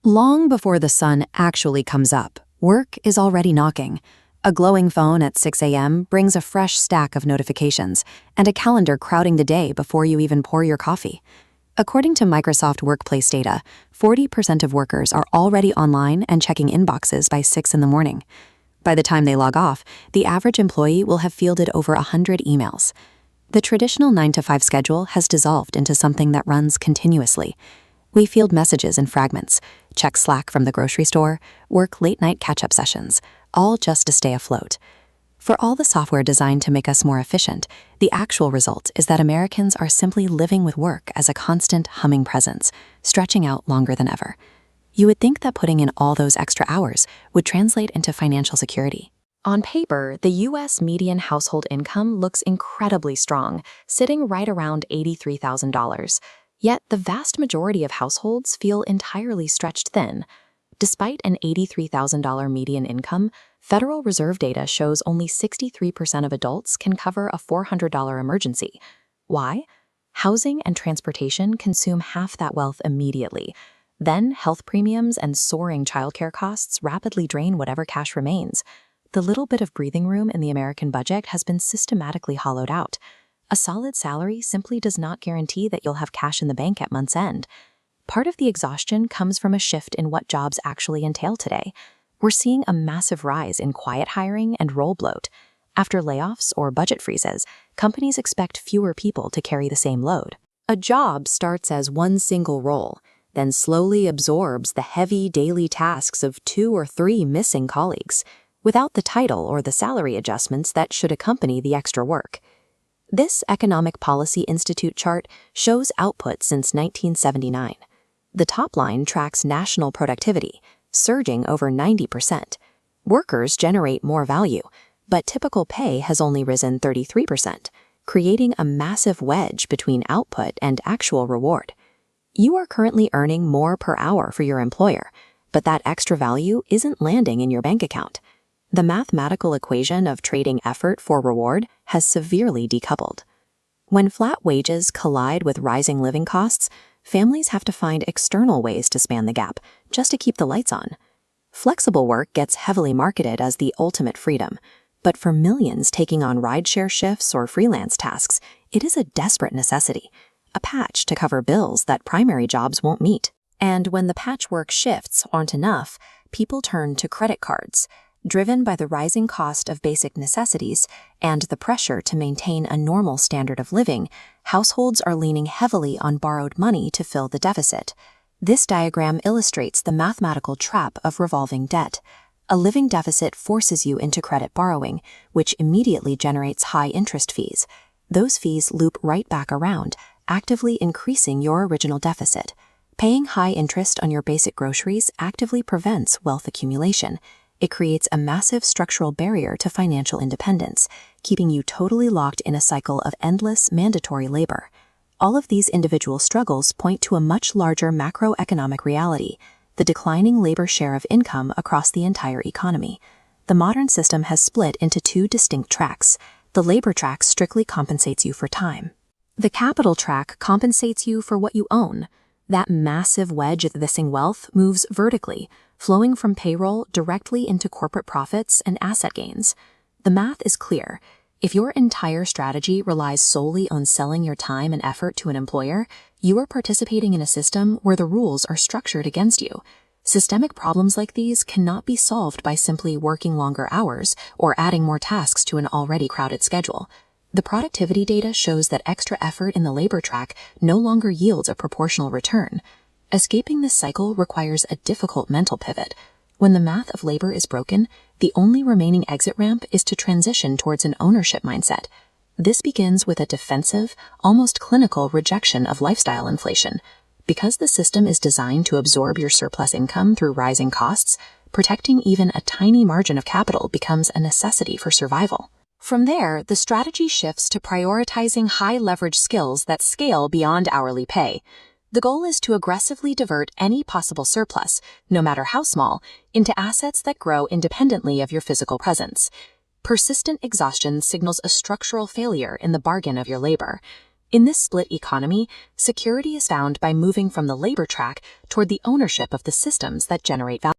Long before the sun actually comes up, work is already knocking. A glowing phone at 6 a.m. brings a fresh stack of notifications and a calendar crowding the day before you even pour your coffee. According to Microsoft Workplace data, 40% of workers are already online and checking inboxes by 6 in the morning. By the time they log off, the average employee will have fielded over 100 emails. The traditional 9-to-5 schedule has dissolved into something that runs continuously. We field messages in fragments, check Slack from the grocery store, work late-night catch-up sessions, all just to stay afloat. For all the software designed to make us more efficient, the actual result is that Americans are simply living with work as a constant humming presence, stretching out longer than ever. You would think that putting in all those extra hours would translate into financial security. On paper, the U.S. median household income looks incredibly strong, sitting right around $83,000. Yet the vast majority of households feel entirely stretched thin. Despite an $83,000 median income, Federal Reserve data shows only 63% of adults can cover a $400 emergency. Why? Housing and transportation consume half that wealth immediately. Then, health premiums and soaring childcare costs rapidly drain whatever cash remains. The little bit of breathing room in the American budget has been systematically hollowed out. A solid salary simply does not guarantee that you'll have cash in the bank at month's end. Part of the exhaustion comes from a shift in what jobs actually entail today. We're seeing a massive rise in quiet hiring and role bloat. After layoffs or budget freezes, companies expect fewer people to carry the same load. A job starts as one single role, then slowly absorbs the heavy daily tasks of 2 or 3 missing colleagues, without the title or the salary adjustments that should accompany the extra work. This Economic Policy Institute chart shows output since 1979. The top line tracks national productivity, surging over 90%. Workers generate more value, but typical pay has only risen 33%, creating a massive wedge between output and actual reward. You are currently earning more per hour for your employer, but that extra value isn't landing in your bank account. The mathematical equation of trading effort for reward has severely decoupled. When flat wages collide with rising living costs, families have to find external ways to span the gap, just to keep the lights on. Flexible work gets heavily marketed as the ultimate freedom, but for millions taking on rideshare shifts or freelance tasks, it is a desperate necessity, a patch to cover bills that primary jobs won't meet. And when the patchwork shifts aren't enough, people turn to credit cards, driven by the rising cost of basic necessities and the pressure to maintain a normal standard of living. Households are leaning heavily on borrowed money to fill the deficit. This diagram illustrates the mathematical trap of revolving debt. A living deficit forces you into credit borrowing, which immediately generates high interest fees. Those fees loop right back around, actively increasing your original deficit. Paying high interest on your basic groceries actively prevents wealth accumulation. It creates a massive structural barrier to financial independence, keeping you totally locked in a cycle of endless mandatory labor. All of these individual struggles point to a much larger macroeconomic reality, the declining labor share of income across the entire economy. The modern system has split into 2 distinct tracks. The labor track strictly compensates you for time. The capital track compensates you for what you own. That massive wedge of missing wealth moves vertically, flowing from payroll directly into corporate profits and asset gains. The math is clear. If your entire strategy relies solely on selling your time and effort to an employer, you are participating in a system where the rules are structured against you. Systemic problems like these cannot be solved by simply working longer hours or adding more tasks to an already crowded schedule. The productivity data shows that extra effort in the labor track no longer yields a proportional return. Escaping this cycle requires a difficult mental pivot. When the math of labor is broken, the only remaining exit ramp is to transition towards an ownership mindset. This begins with a defensive, almost clinical rejection of lifestyle inflation. Because the system is designed to absorb your surplus income through rising costs, protecting even a tiny margin of capital becomes a necessity for survival. From there, the strategy shifts to prioritizing high-leverage skills that scale beyond hourly pay. The goal is to aggressively divert any possible surplus, no matter how small, into assets that grow independently of your physical presence. Persistent exhaustion signals a structural failure in the bargain of your labor. In this split economy, security is found by moving from the labor track toward the ownership of the systems that generate value.